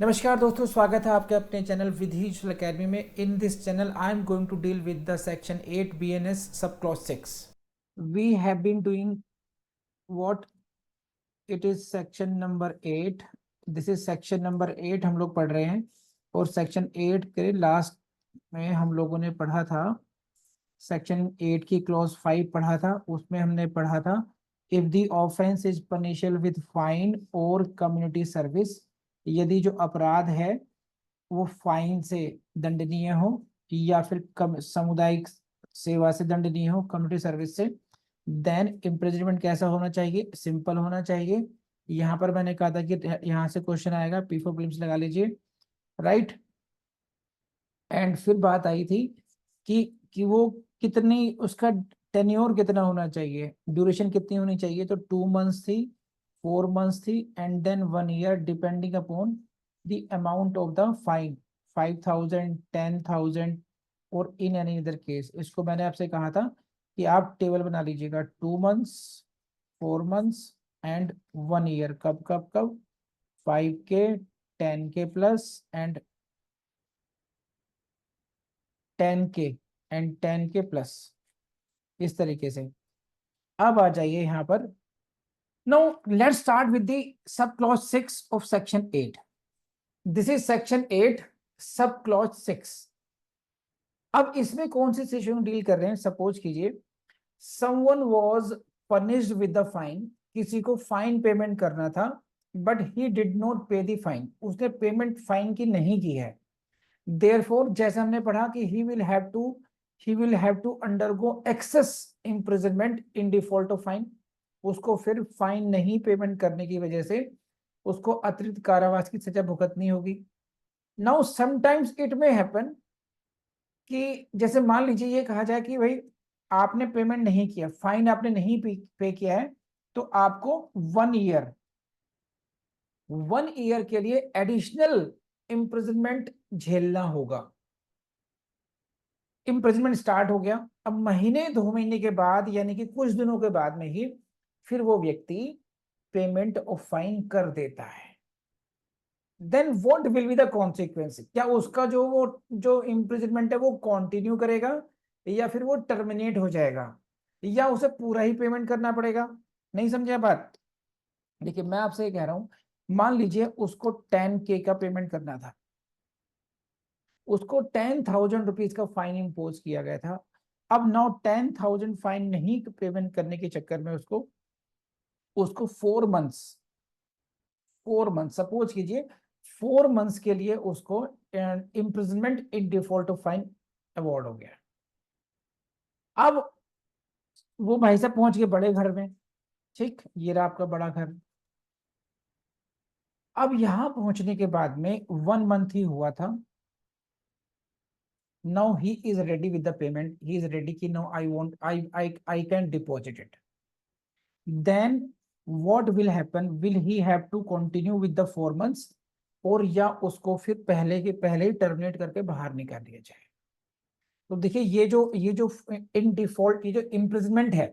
नमस्कार दोस्तों, स्वागत है आपके अपने चैनल विधि अकेडमी में। In this channel I am going to deal with the section 8 BNS sub clause 6. We have been doing what it is section number 8. This is section number 8 हम लोग पढ़ रहे हैं। और सेक्शन 8 के लास्ट में हम लोगों ने पढ़ा था, सेक्शन 8 की क्लॉज 5 पढ़ा था। उसमें हमने पढ़ा था, if the offence is punishable with fine और कम्युनिटी सर्विस, यदि जो अपराध है वो फाइन से दंडनीय हो या फिर कम सामुदायिक सेवा से दंडनीय हो, कम्युनिटी सर्विस से, देन इम्प्रिजनमेंट कैसा होना चाहिए? सिंपल होना चाहिए। यहाँ पर मैंने कहा था कि यहाँ से क्वेश्चन आएगा, पी फॉर प्रीलिम्स लगा लीजिए, राइट। एंड फिर बात आई थी कि वो कितनी, उसका टेन्योर कितना होना चाहिए, ड्यूरेशन कितनी होनी चाहिए। तो 2 मंथ्स थी, 4 मंथ्स थी, and then 1 year, depending upon the amount of the fine, 5,000, 10,000 और इन एनी अदर केस। इसको मैंने आपसे कहा था कि आप टेबल बना लीजिएगा, 2 मंथ्स, 4 मंथ्स एंड 1 ईयर। कब कब कब? 5 के, 10 के प्लस एंड 10 के एंड 10 के प्लस, इस तरीके से। अब आ जाइए यहाँ पर। No, let's start with the sub clause 6 of section 8. This is section 8 sub clause 6. अब इसमें कौन सी सिचुएशन डील कर रहे हैं? सपोज कीजिए someone was punished with the fine, किसी को फाइन पेमेंट करना था, but he did not pay the fine, उसने पेमेंट फाइन की नहीं की है। देयरफॉर, जैसे हमने पढ़ा कि he will have to undergo excess imprisonment in default of fine, उसको फिर फाइन नहीं पेमेंट करने की वजह से उसको अतिरिक्त कारावास की सजा भुगतनी होगी। Now sometimes it may happen कि जैसे मान लीजिए ये कहा जाए कि भाई आपने पेमेंट नहीं किया, फाइन आपने नहीं पे किया है, तो आपको 1 ईयर, 1 ईयर के लिए एडिशनल इम्प्रिजनमेंट झेलना होगा। इम्प्रिजनमेंट स्टार्ट हो गया, अब महीने 2 महीने के बाद, यानी कि कुछ दिनों के बाद में ही फिर वो व्यक्ति पेमेंट ऑफ फाइन कर देता है। Then what will be the consequence? क्या उसका जो इम्प्रिजनमेंट है वो कंटिन्यू करेगा, या फिर वो टर्मिनेट हो जाएगा, या उसे पूरा ही पेमेंट करना पड़ेगा? नहीं समझे बात? देखिए मैं आपसे ये कह रहा हूं, मान लीजिए उसको 10K का पेमेंट करना था, उसको 10,000 रुपीज का फाइन इम्पोज किया गया था। अब नाउ 10,000 फाइन नहीं पेमेंट करने के चक्कर में उसको उसको 4 मंथ्स, 4 मंथ सपोज कीजिए, 4 मंथ्स के लिए उसको imprisonment in default of fine award हो गया। अब वो भाई साहब पहुंच गए बड़े घर में, ठीक, ये रहा आपका बड़ा घर। अब यहां पहुंचने के बाद में 1 मंथ ही हुआ था। Now he is ready with the payment, he is ready कि now I can deposit it. Then what will happen? Will he have to continue with the 4 months, और या उसको फिर पहले के पहले ही टर्मिनेट करके बाहर निकाल दिया जाए? तो देखिए ये जो इन डिफॉल्ट, ये जो इम्प्रिजनमेंट है,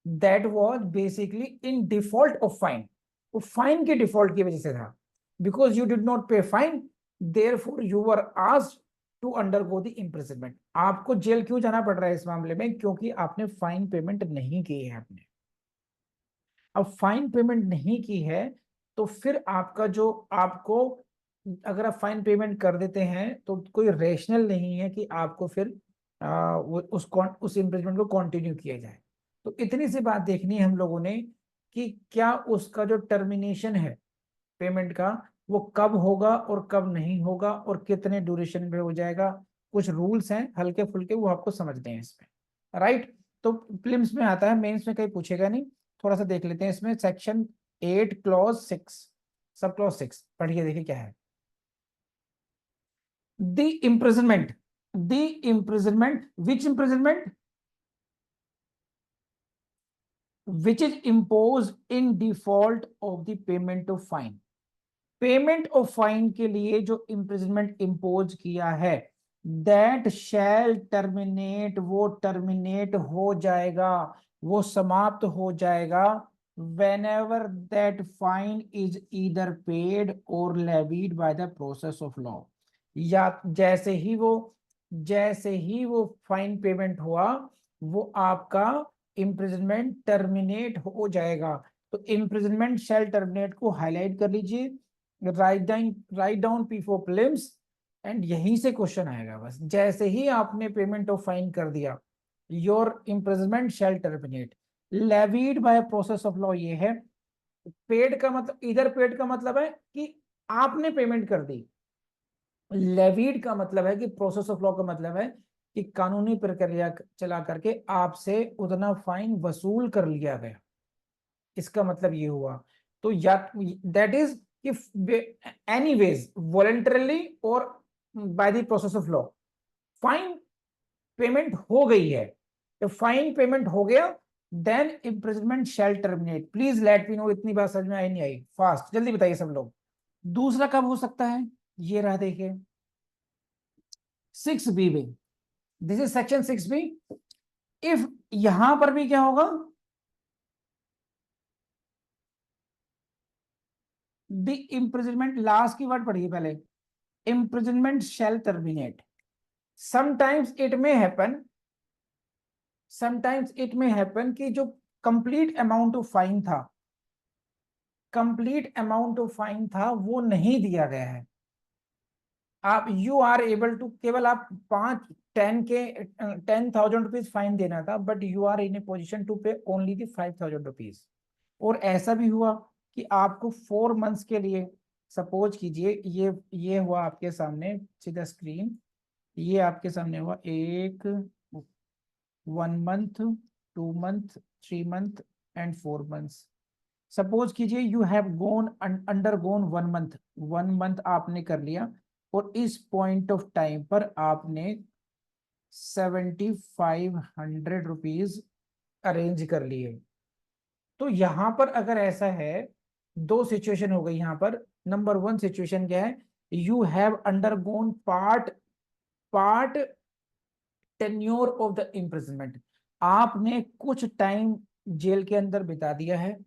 that was basically in default of fine, वो फाइन के डिफॉल्ट की वजह से था। Because you did not pay fine, therefore you were asked to undergo the imprisonment. आपको जेल क्यों जाना पड़ रहा है इस मामले में? क्योंकि आपने फाइन पेमेंट नहीं की है आपने। अब फाइन पेमेंट नहीं की है तो फिर आपका जो आपको, अगर आप फाइन पेमेंट कर देते हैं तो कोई रेशनल नहीं है कि आपको फिर उस इम्प्रिजमेंट को कंटिन्यू किया जाए। तो इतनी सी बात देखनी है हम लोगों ने कि क्या उसका जो टर्मिनेशन है पेमेंट का, वो कब होगा और कब नहीं होगा, और कितने ड्यूरेशन में हो जाएगा। कुछ रूल्स हैं हल्के फुल्के, वो आपको समझने हैं इसमें, राइट। तो प्रीलिम्स में आता है, मेंस में कहीं पूछेगा नहीं। थोड़ा सा देख लेते हैं इसमें, सेक्शन 8 क्लॉज 6, सब क्लॉज 6 पढ़िए, देखिए क्या है। The imprisonment, the imprisonment, which imprisonment? Which is impose in default of the payment of fine. Payment of fine के लिए जो इम्प्रिजनमेंट इम्पोज किया है, दैट शैल टर्मिनेट, वो टर्मिनेट हो जाएगा, वो समाप्त हो जाएगा whenever that fine is either paid or levied by the process of law। या जैसे ही वो फाइन पेमेंट हुआ, वो आपका इम्प्रिजनमेंट टर्मिनेट हो जाएगा। तो इम्प्रिजनमेंट शैल टर्मिनेट को हाईलाइट कर लीजिए, write down P for prelims, and यहीं से क्वेश्चन आएगा। बस जैसे ही आपने पेमेंट ऑफ फाइन कर दिया, your imprisonment shall terminate. Levied by process of law ये है। पेड का मतलब, इधर पेड का मतलब है कि आपने पेमेंट कर दी। लेवीड का मतलब है कि प्रोसेस ऑफ लॉ का मतलब है कि कानूनी प्रक्रिया चला करके आपसे उतना फाइन वसूल कर लिया गया। इसका मतलब ये हुआ। तो या दैट इज कि एनीवेज वॉलंटरली और by the process of law fine payment हो गई है। तो फाइन पेमेंट हो गया, then imprisonment shall terminate. Please let me know, इतनी बात समझ में आई नहीं आई? फास्ट जल्दी बताइए सब लोग। दूसरा कब हो सकता है? ये रहा, देखिए 6B में, this is section 6B। If यहां पर भी क्या होगा, द इम्प्रिजनमेंट, लास्ट की वर्ड पढ़िए पहले, imprisonment shall terminate. Sometimes it may happen, sometimes it may happen कि जो कंप्लीट अमाउंट ऑफ फाइन था, कंप्लीट अमाउंट ऑफ फाइन था वो नहीं दिया गया है। आप यू आर एबल टू, केवल आप 10,000 रुपीज फाइन देना था, but you are in a position to pay only the 5,000 rupees. और ऐसा भी हुआ कि आपको 4 मंथ्स के लिए, सपोज कीजिए ये हुआ आपके सामने सीधा स्क्रीन, ये आपके सामने हुआ एक 1 month, 2 month, 3 month and 4 months. Suppose कीजिए you have gone under gone 1 month, 1 month आपने कर लिया, और इस पॉइंट ऑफ टाइम पर आपने 7,500 रुपीज अरेंज कर लिए। तो यहां पर अगर ऐसा है, दो सिचुएशन हो गई यहां पर। नंबर 1 सिचुएशन क्या है, you have undergone part part tenure of the imprisonment. आपने कुछ टाइम जेल के अंदर बिता दिया है,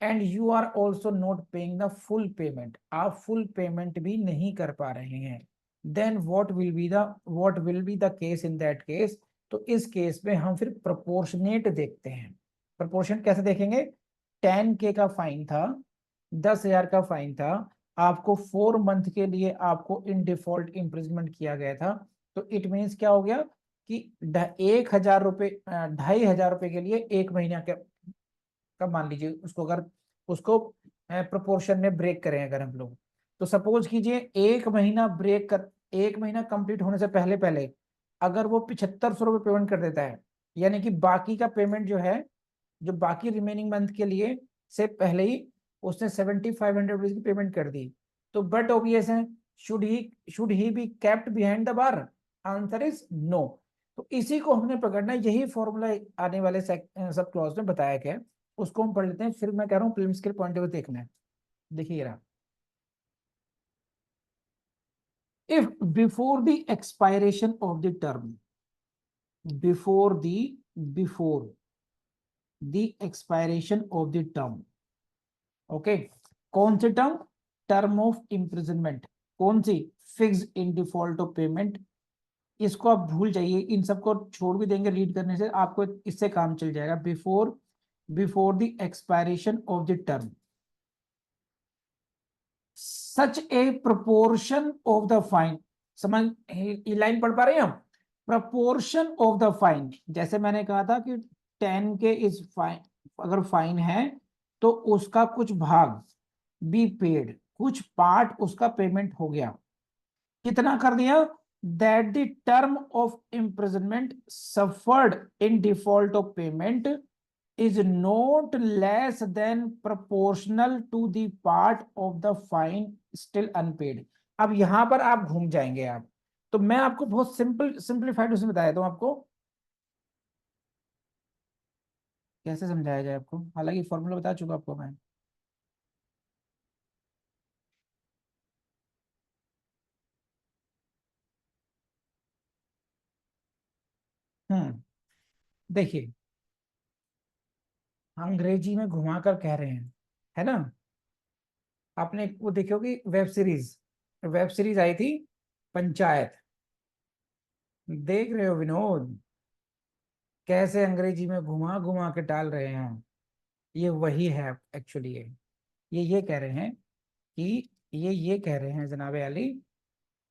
and you are also not paying the full payment, आप फुल पेमेंट भी नहीं कर पा रहे हैं। Then what will be the case in that case? तो इस केस में हम फिर प्रोपोर्शनेट देखते हैं। प्रोपोर्शन कैसे देखेंगे? 10K का फाइन था, 10,000 का फाइन था, आपको 4 मंथ के लिए आपको इन डिफॉल्ट इम्प्रिजमेंट किया गया था। तो इट मीन्स क्या हो गया कि 1,000 रुपये, 2,500 रुपये के लिए 1 महीना का मान लीजिए उसको, अगर उसको प्रोपोर्शन में ब्रेक करें अगर हम लोग, तो सपोज कीजिए 1 महीना ब्रेक कर, 1 महीना कंप्लीट होने से पहले पहले अगर वो 7,500 रुपये पेमेंट कर देता है, यानी कि बाकी का पेमेंट जो है, जो बाकी रिमेनिंग मंथ के लिए से पहले ही उसने 7,500 रुपीज की पेमेंट कर दी, तो बट ऑब्वियस है, should he be kept behind the bar? Answer is no. तो इसी को हमने पकड़ना है, यही फॉर्मूला आने वाले सब क्लॉज में बताया गया है, उसको हम पढ़ लेते हैं, फिर मैं कह रहा हूँ प्रीलिम्स के पॉइंट ऑफ व्यू देखना है। देखिए रहा, if before the expiration of the term, before the before the expiration of the term, okay, कौन सी टर्म? Term of imprisonment. कौन सी? Fix in default of payment. इसको आप भूल जाइए, इन सबको छोड़ भी देंगे, रीड करने से आपको इससे काम चल जाएगा। Before before the expiration of the term, such A proportion of the fine. समझ, ये लाइन पढ़ पा रहे हैं हम? प्रपोर्शन ऑफ द फाइन, जैसे मैंने कहा था कि 10K इज फाइन, अगर फाइन है तो उसका कुछ भाग बी पेड, कुछ पार्ट उसका पेमेंट हो गया। कितना कर दिया? That the term of imprisonment suffered in default of payment is not less than proportional to the part of the fine still unpaid। अब यहां पर आप घूम जाएंगे आप, तो मैं आपको बहुत सिंपलीफाइड उसमें बताया था आपको कैसे समझाया जाए आपको, हालांकि फॉर्मूला बता चुका आपको मैं। देखिए, अंग्रेजी में घुमाकर कह रहे हैं, है ना। आपने वो देखी होगी वेब सीरीज आई थी पंचायत, देख रहे हो विनोद, कैसे अंग्रेजी में घुमा घुमा के टाल रहे हैं। ये वही है एक्चुअली। ये कह रहे हैं कि ये कह रहे हैं जनाबे अली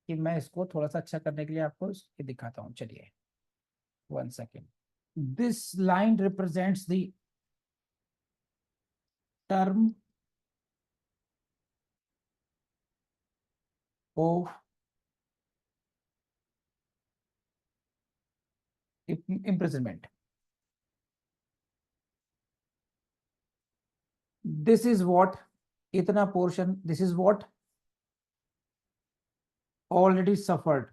कि मैं इसको थोड़ा सा अच्छा करने के लिए आपको ये दिखाता हूँ, चलिए 1 second. This line represents the term of imprisonment. This is what, इतना portion, this is what already suffered,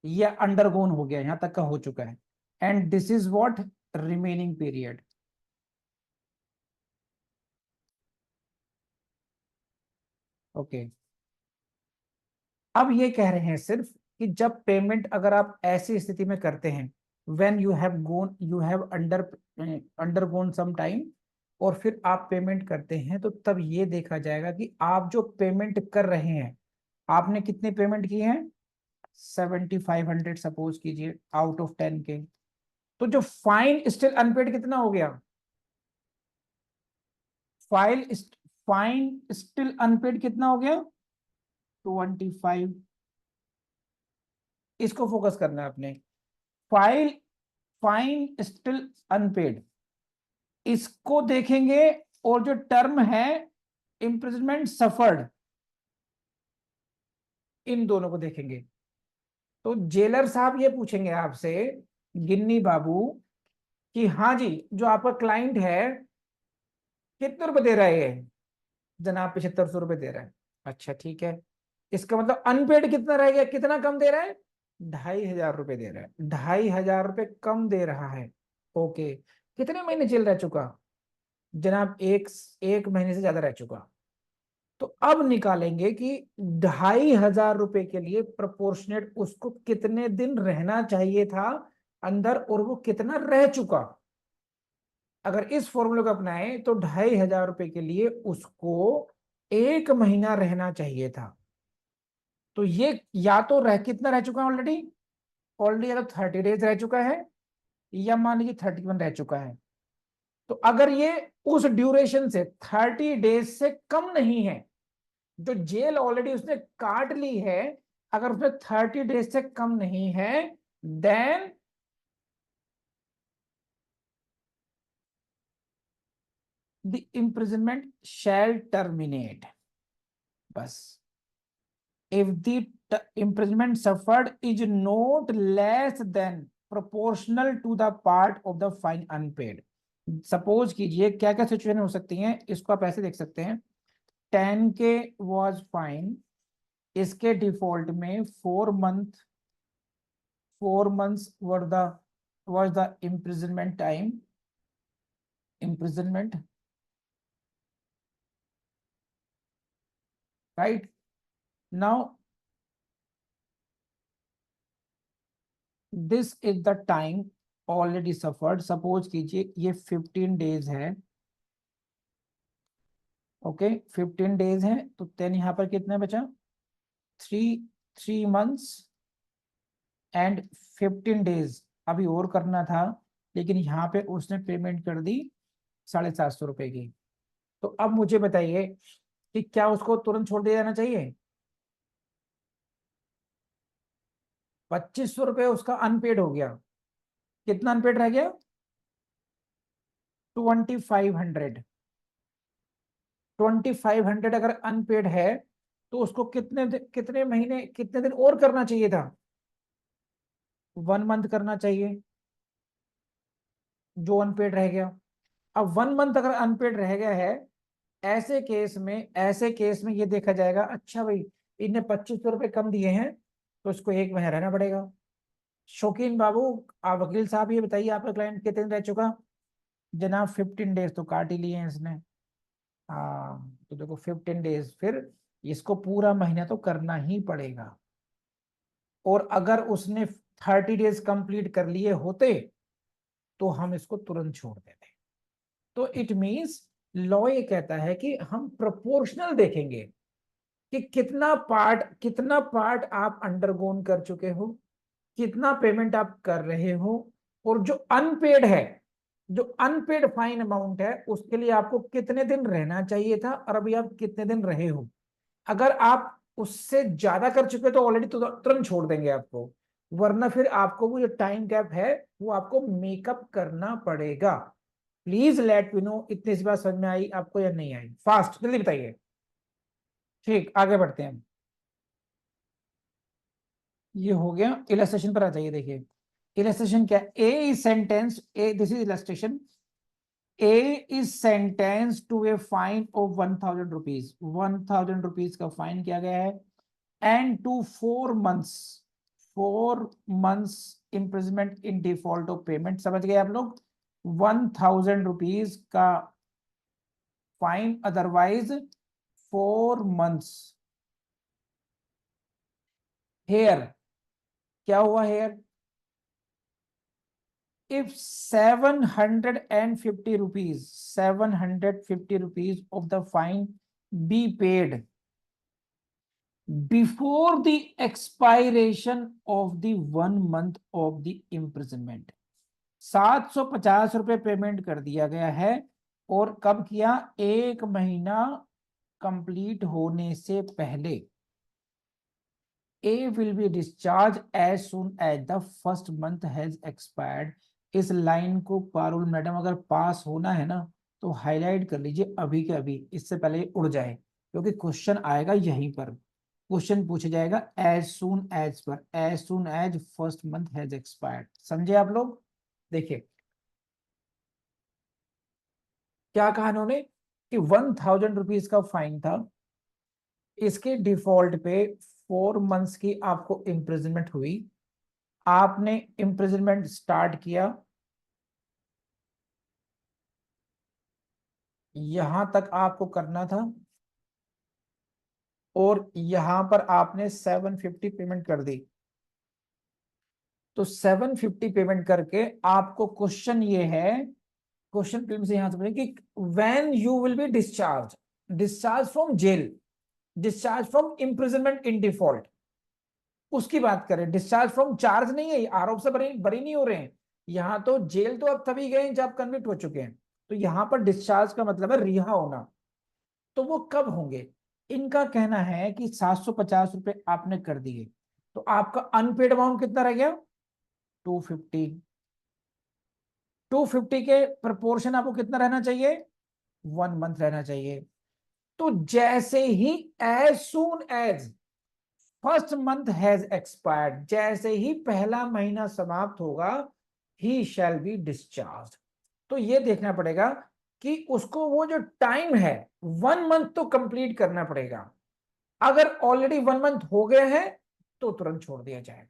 ये अंडरगोन हो गया, यहां तक का हो चुका है। And this is what remaining period. Okay, अब ये कह रहे हैं सिर्फ कि जब पेमेंट अगर आप ऐसी स्थिति में करते हैं, when you have undergone some time, और फिर आप पेमेंट करते हैं, तो तब ये देखा जाएगा कि आप जो पेमेंट कर रहे हैं, आपने कितनी पेमेंट की है, 7500 सपोज कीजिए आउट ऑफ 10 के। तो जो फाइन स्टिल अनपेड कितना हो गया, फाइल फाइन स्टिल अनपेड कितना हो गया, 25। इसको फोकस करना है आपने, फाइल फाइन स्टिल अनपेड, इसको देखेंगे। और जो टर्म है इम्प्रिजनमेंट सफर्ड, इन दोनों को देखेंगे। तो जेलर साहब ये पूछेंगे आपसे, गिन्नी बाबू, कि हाँ जी जो आपका क्लाइंट है कितने रुपए दे रहा है ये, जनाब 7500 रुपए दे रहा है। अच्छा ठीक है, इसका मतलब अनपेड कितना रह गया, कितना कम दे रहा है, 2500 रुपए दे रहा है, 2500 रुपए कम दे रहा है। ओके, कितने महीने जेल रह चुका, जनाब एक महीने से ज्यादा रह चुका। तो अब निकालेंगे कि 2500 रुपए के लिए प्रोपोर्शनेट उसको कितने दिन रहना चाहिए था अंदर, और वो कितना रह चुका। अगर इस फॉर्मूले को अपनाएं तो 2500 रुपए के लिए उसको 1 महीना रहना चाहिए था। तो ये या तो कितना रह चुका है ऑलरेडी, या तो 30 डेज रह चुका है, या मान लीजिए 31 रह चुका है। तो अगर ये उस ड्यूरेशन से 30 डेज से कम नहीं है, जो जेल ऑलरेडी उसने काट ली है, अगर उसमें 30 डेज से कम नहीं है, then the imprisonment shall terminate. बस, if the imprisonment suffered is not less than proportional to the part of the fine unpaid। Suppose कीजिए क्या क्या सिचुएशन हो सकती हैं, इसको आप ऐसे देख सकते हैं, 10K वॉज फाइन, इसके डिफॉल्ट में 4 months was the imprisonment time, imprisonment, right now this is the time already suffered. Suppose कीजिए ये 15 डेज है, ओके 15 डेज है, तो 10 यहां पर कितना बचा, 3 months एंड 15 डेज अभी और करना था, लेकिन यहाँ पे उसने पेमेंट कर दी 750 रुपए की। तो अब मुझे बताइए कि क्या उसको तुरंत छोड़ दिया जाना चाहिए, 2500 रुपये उसका अनपेड हो गया, कितना अनपेड रह गया, 2500। 2500 अगर अनपेड है, तो उसको कितने महीने कितने दिन और करना चाहिए था, 1 मंथ करना चाहिए, जो अनपेड रह गया। अब 1 मंथ अगर अनपेड रह गया है, ऐसे केस में ये देखा जाएगा, अच्छा भाई इनने 2500 रुपये कम दिए हैं, तो इसको 1 महीना रहना पड़ेगा। शौकीन बाबू, आप वकील साहब ये बताइए आपका क्लाइंट कितने दिन रह चुका, जनाब 15 डेज तो काट ही लिए हैं इसने। हाँ तो देखो 15 डेज, फिर इसको पूरा महीना तो करना ही पड़ेगा। और अगर उसने 30 डेज कंप्लीट कर लिए होते, तो हम इसको तुरंत छोड़ देते हैं। तो इट मीन्स लॉ ये कहता है कि हम प्रोपोर्शनल देखेंगे कि कितना पार्ट आप अंडरगोन कर चुके हो, कितना पेमेंट आप कर रहे हो, और जो अनपेड है, जो अनपेड फाइन अमाउंट है, उसके लिए आपको कितने दिन रहना चाहिए था और अभी आप कितने दिन रहे हो। अगर आप उससे ज्यादा कर चुके हो तो ऑलरेडी तुरंत छोड़ देंगे आपको, वरना फिर आपको वो जो टाइम गैप है वो आपको मेकअप करना पड़ेगा। प्लीज लेट मी नो इतनी सी बात समझ में आई आपको या नहीं आई, फास्ट जल्दी बताइए। ठीक, आगे बढ़ते हैं। ये हो गया, इलस्ट्रेशन पर आ जाइए। देखिए इलस्ट्रेशन क्या है, A is sentence, A this is illustration. A is sentence to a fine of 1,000 rupees, 1,000 rupees का फाइन किया गया है, and to 4 months, 4 months imprisonment in default of payment. समझ गए आप लोग? 1,000 रुपीज का फाइन, अदरवाइज 4 मंथ्स। हेयर क्या हुआ? Here if 750 rupees, 750 rupees of the fine be paid before the expiration of the 1 month of the imprisonment, 750 रुपए payment कर दिया गया है, और कब किया? 1 महीना कंप्लीट होने से पहले। A will be discharged as soon as the first month has expired। इस लाइन को पारुल मैडम अगर पास होना है ना तो हाईलाइट कर लीजिए अभी के अभी, इससे पहले उड़ जाए, क्योंकि क्वेश्चन आएगा यहीं पर। क्वेश्चन पूछा जाएगा एज सून एज पर, as soon as first month has expired. समझे आप लोग? देखिए क्या कहा इन्होंने कि 1,000 रुपीज का फाइन था, इसके डिफॉल्ट पे 4 मंथ्स की आपको इम्प्रिजनमेंट हुई। आपने इम्प्रिजनमेंट स्टार्ट किया, यहां तक आपको करना था, और यहां पर आपने 750 पेमेंट कर दी। तो 750 पेमेंट करके आपको क्वेश्चन ये है, क्वेश्चन फिल्म से यहां से कि when you will be discharge, discharge from jail, discharge from imprisonment in default, उसकी बात करें। डिस्चार्ज फ्रॉम चार्ज नहीं है, आरोप से बरी बरी नहीं हो रहे हैं। यहां तो जेल तो अब तभी गए जब कन्विक्ट हो चुके हैं, तो यहां पर डिस्चार्ज का मतलब है रिहा होना। तो वो कब होंगे? इनका कहना है कि 750 रुपए आपने कर दिए, तो आपका अनपेड अमाउंट कितना रह गया? 250। 250 के प्रपोर्शन आपको कितना रहना चाहिए? 1 मंथ रहना चाहिए। तो जैसे ही, as soon as first month has expired, जैसे ही पहला महीना समाप्त होगा, ही शैल बी डिस्चार्ज। तो ये देखना पड़ेगा कि उसको वो जो टाइम है 1 मंथ तो कंप्लीट करना पड़ेगा। अगर ऑलरेडी 1 मंथ हो गया है तो तुरंत छोड़ दिया जाएगा।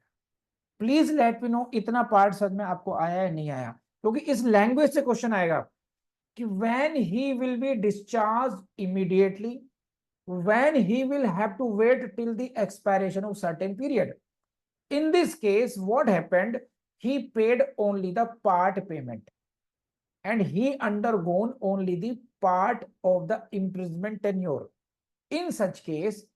प्लीज लेट मी नो इतना पार्ट समझ में आपको आया है नहीं आया, क्योंकि इस लैंग्वेज से क्वेश्चन आएगा कि when he will be discharge immediately, when he will have to wait till the expiration of certain period. In this case, what happened? He paid only the part payment and he undergone only the part of the imprisonment tenure. In such case,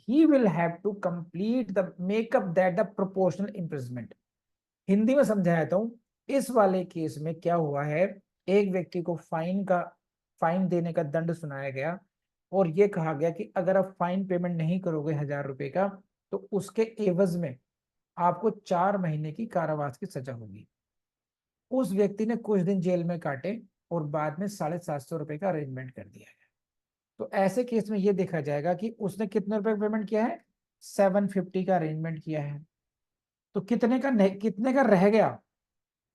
he will have to complete the make up that the proportional imprisonment. Hindi में समझाया हूं। इस वाले case में क्या हुआ है, एक व्यक्ति को फाइन देने का दंड सुनाया गया, और ये कहा गया कि अगर आप फाइन पेमेंट नहीं करोगे 1,000 रुपए का, तो उसके एवज में आपको 4 महीने की कारावास की सजा होगी। उस व्यक्ति ने कुछ दिन जेल में काटे और बाद में 750 रुपए का अरेंजमेंट कर दिया गया। तो ऐसे केस में यह देखा जाएगा कि उसने कितने रुपए पेमेंट किया है? 750 का अरेंजमेंट किया है। तो कितने का रह गया?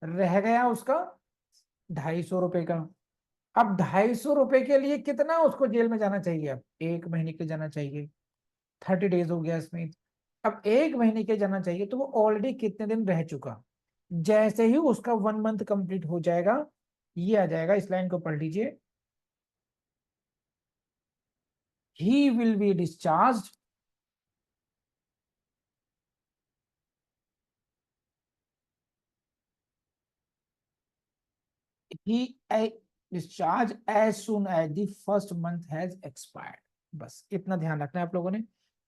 रह गया उसका 250 रुपए का। अब 250 रुपए के लिए कितना उसको जेल में जाना चाहिए? अब 1 महीने के जाना चाहिए, 30 डेज हो गया इसमें। अब 1 महीने के जाना चाहिए, तो वो ऑलरेडी कितने दिन रह चुका। जैसे ही उसका 1 मंथ कंप्लीट हो जाएगा, ये आ जाएगा, इस लाइन को पढ़ लीजिए, ही will be discharge he discharge as soon as the first month has expired। बस इतना ध्यान रखना है आप लोगों ने।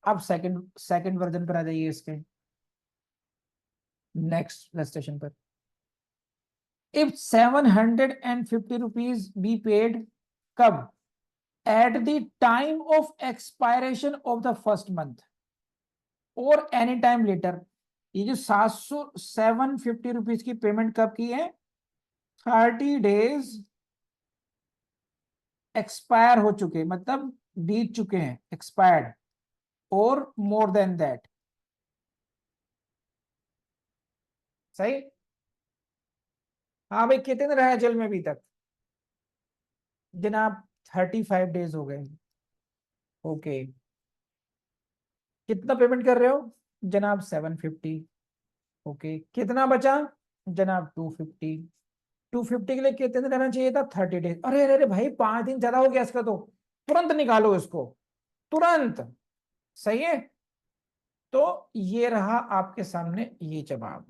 अब सेकंड सेकंड वर्जन पर आ जाइए इसके, नेक्स्ट रजिस्ट्रेशन पर। इफ 750 रुपीज बी पेड, कब? Eight the time of expiration of the first month और एनी टाइम लेटर। ये जो 750 रुपीज की पेमेंट कब की है? 30 डेज एक्सपायर हो चुके, मतलब बीत चुके हैं, एक्सपायर्ड, और मोर देन दैट। सही। हाँ भाई, कितने दिन रहा जेल में अभी तक? जनाब 35 डेज हो गए। ओके, कितना पेमेंट कर रहे हो? जनाब 750। ओके, कितना बचा? जनाब 250। 250 के लिए कितने दिन रहना चाहिए था? 30 डेज। अरे अरे अरे भाई, 5 दिन ज्यादा हो गया इसका तो। तुरंत निकालो इसको, तुरंत। सही है। तो ये रहा आपके सामने ये जवाब।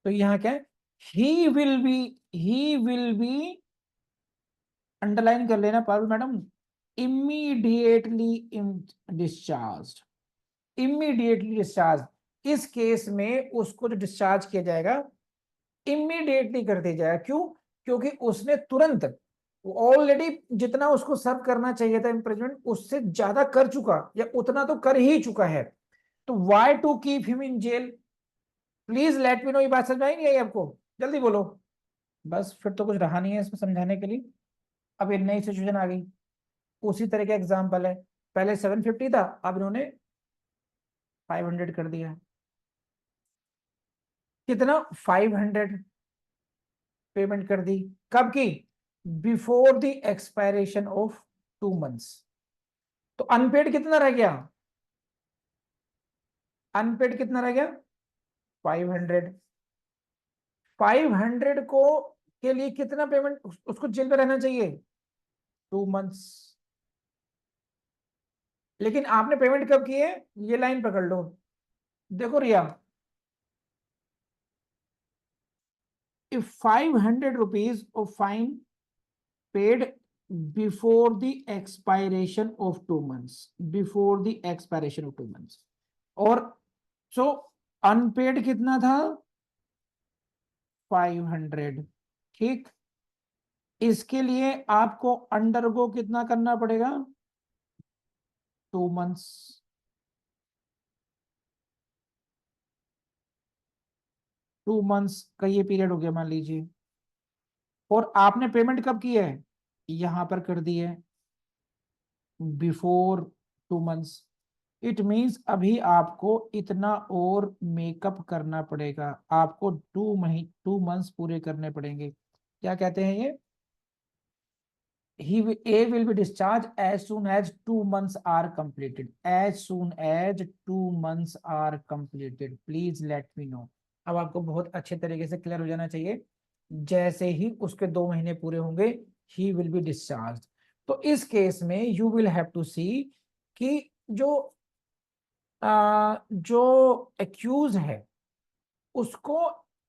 तो यहाँ क्या है? ही विल बी अंडरलाइन कर लेना Parul madam, immediately discharge. Immediately discharge, इस केस में उसको जो डिस्चार्ज किया जाएगा इमीडिएटली कर दिया जाएगा। क्यों? क्योंकि उसने तुरंत, ऑलरेडी जितना उसको सर्व करना चाहिए था इम्प्रिजमेंट, उससे ज्यादा कर चुका, या उतना तो कर ही चुका है। तो why to keep him in jail? Please let me know. ये बात समझ में आई नहीं आई आपको? जल्दी बोलो। बस फिर तो कुछ रहा नहीं है इसमें समझाने के लिए। अब एक नई सिचुएशन आ गई, उसी तरह का एग्जाम्पल है। पहले 750 था, अब इन्होंने 500 कर दिया। कितना? 500 पेमेंट कर दी। कब की? Before the expiration of 2 months. तो अनपेड कितना रह गया? अनपेड कितना रह गया? 500। 500 को के लिए कितना पेमेंट उसको जेल में रहना चाहिए? 2 मंथ्स। लेकिन आपने पेमेंट कब की है? ये लाइन पकड़ लो, देखो Riya. If 500 rupees of fine paid before the expiration of 2 months, before the expiration of 2 months, और सो अनपेड कितना था? 500। ठीक। इसके लिए आपको अंडरगो कितना करना पड़ेगा? 2 मंथ्स। 2 मंथ्स का ये पीरियड हो गया मान लीजिए। और आपने पेमेंट कब की है? यहां पर कर दी है, बिफोर 2 मंथ्स। इट मीन्स अभी आपको इतना और मेकअप करना पड़ेगा, आपको 2 मंथ्स पूरे करने पड़ेंगे। क्या कहते हैं ये? A will be discharged as soon as 2 months are completed. As soon as 2 months are completed. Please let me know. अब आपको बहुत अच्छे तरीके से क्लियर हो जाना चाहिए। जैसे ही उसके 2 महीने पूरे होंगे, he will be discharged। तो इस केस में you will have to see कि जो एक्यूज है उसको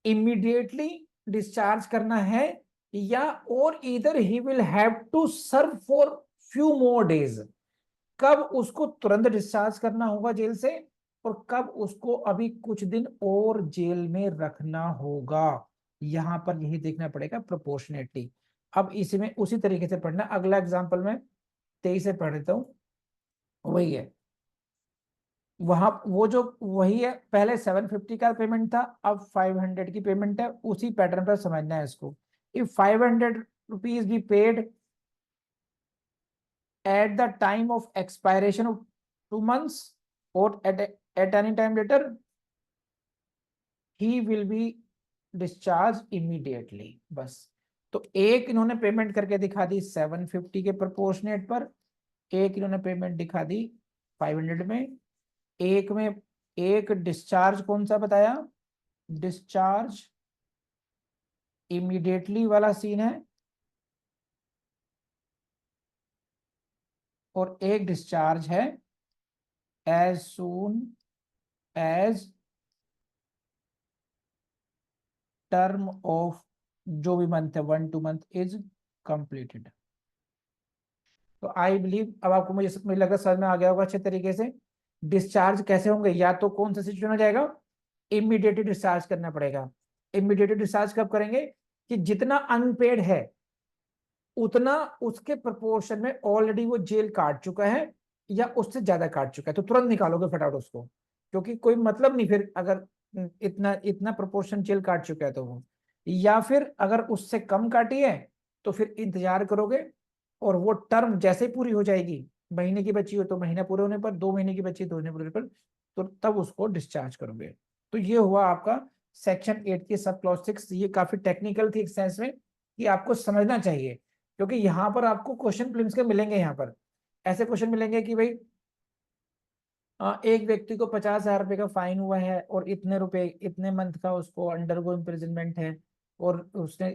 इमीडिएटली डिस्चार्ज करना है, या और इधर he will have to serve for few more days. कब उसको तुरंत डिस्चार्ज करना होगा जेल से, और कब उसको अभी कुछ दिन और जेल में रखना होगा, यहां पर यही देखना पड़ेगा प्रोपोर्शनेटली। अब इसमें उसी तरीके से पढ़ना। अगला एग्जांपल में 23 से पढ़ देता हूं, वही है। वहां वो जो वही है, पहले 750 का पेमेंट था, अब 500 की पेमेंट है। उसी पैटर्न पर समझना है इसको। If 500 rupees be paid at the time of expiration of 2 months और at any time later, he will be discharge immediately. बस। तो एक इन्होंने पेमेंट करके दिखा दी 750 के प्रोपोर्शनेट पर, एक इन्होंने पेमेंट दिखा दी 500 में, एक में एक डिस्चार्ज कौन सा बताया? डिस्चार्ज इमीडिएटली वाला सीन है, और एक डिस्चार्ज है as soon as term of जो भी मंथ है 1-2 मंथ इज कंप्लीटेड। तो आई बिलीव अब आपको मुझे लग रहा है समझ में आ गया होगा अच्छे तरीके से। डिस्चार्ज कैसे होंगे, या तो कौन सा सिचुएशन हो जाएगा, इमीडिएटली डिस्चार्ज करना पड़ेगा। इमीडिएटली डिस्चार्ज कब करेंगे, कि जितना अनपेड है उतना उसके प्रोपोर्शन में ऑलरेडी वो जेल काट चुका है या उससे ज्यादा काट चुका है, तो तुरंत निकालोगे फटाफट उसको, क्योंकि कोई मतलब नहीं फिर अगर इतना इतना प्रोपोर्शन जेल काट चुका है तो वो, या फिर अगर उससे कम काटी है तो फिर इंतजार करोगे और वो टर्म जैसे ही पूरी हो जाएगी, महीने की बची हो तो महीना पूरे होने पर, 2 महीने की बची 2 महीने पूरे होने पर, तो तब उसको डिस्चार्ज करोगे। तो ये हुआ आपका सेक्शन 8 की सब क्लॉज 6। ये काफी टेक्निकल थी एक सेंस में कि आपको समझना चाहिए, क्योंकि यहाँ पर आपको क्वेश्चन प्रीलिम्स के मिलेंगे। यहाँ पर ऐसे क्वेश्चन मिलेंगे कि भाई एक व्यक्ति को 50,000 रुपए का फाइन हुआ है और इतने रुपए इतने मंथ का उसको अंडरगो इम्प्रिजनमेंट है, और उसने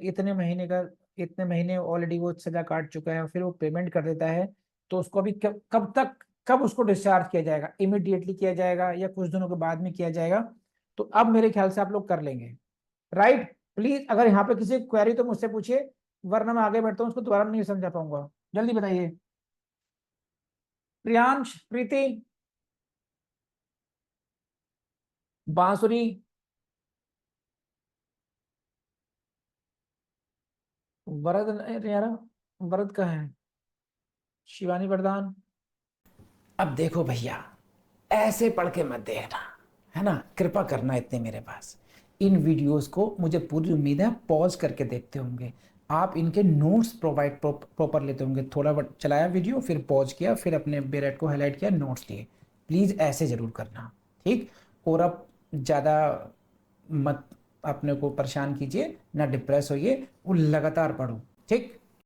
इतने महीने ऑलरेडी वो सजा काट चुका है, फिर वो पेमेंट कर देता है, तो उसको अभी कब तक, कब उसको डिस्चार्ज किया जाएगा, इमिडिएटली किया जाएगा या कुछ दिनों के बाद में किया जाएगा। तो अब मेरे ख्याल से आप लोग कर लेंगे, राइट। प्लीज अगर यहाँ पे किसी क्वेरी तो मुझसे पूछिए, वरना मैं आगे बढ़ता हूँ, उसको दोबारा नहीं समझा पाऊंगा। जल्दी बताइए। प्रियांश, प्रीति, बांसुरी, वरद, अरे यार वरद का है, शिवानी प्रधान। अब देखो भैया, ऐसे पढ़ के मत देखना, है ना, कृपा करना इतने मेरे पास। इन वीडियोस को मुझे पूरी उम्मीद है पॉज करके देखते होंगे आप, इनके नोट्स प्रोवाइड प्रॉपर लेते होंगे। थोड़ा चलाया वीडियो, फिर पॉज किया, फिर अपने बेरेट को हाईलाइट किया, नोट्स लिए। प्लीज़ ऐसे ज़रूर करना, ठीक। और अब ज़्यादा मत अपने को परेशान कीजिए, ना डिप्रेस होइए, वो लगातार पढ़ो, ठीक।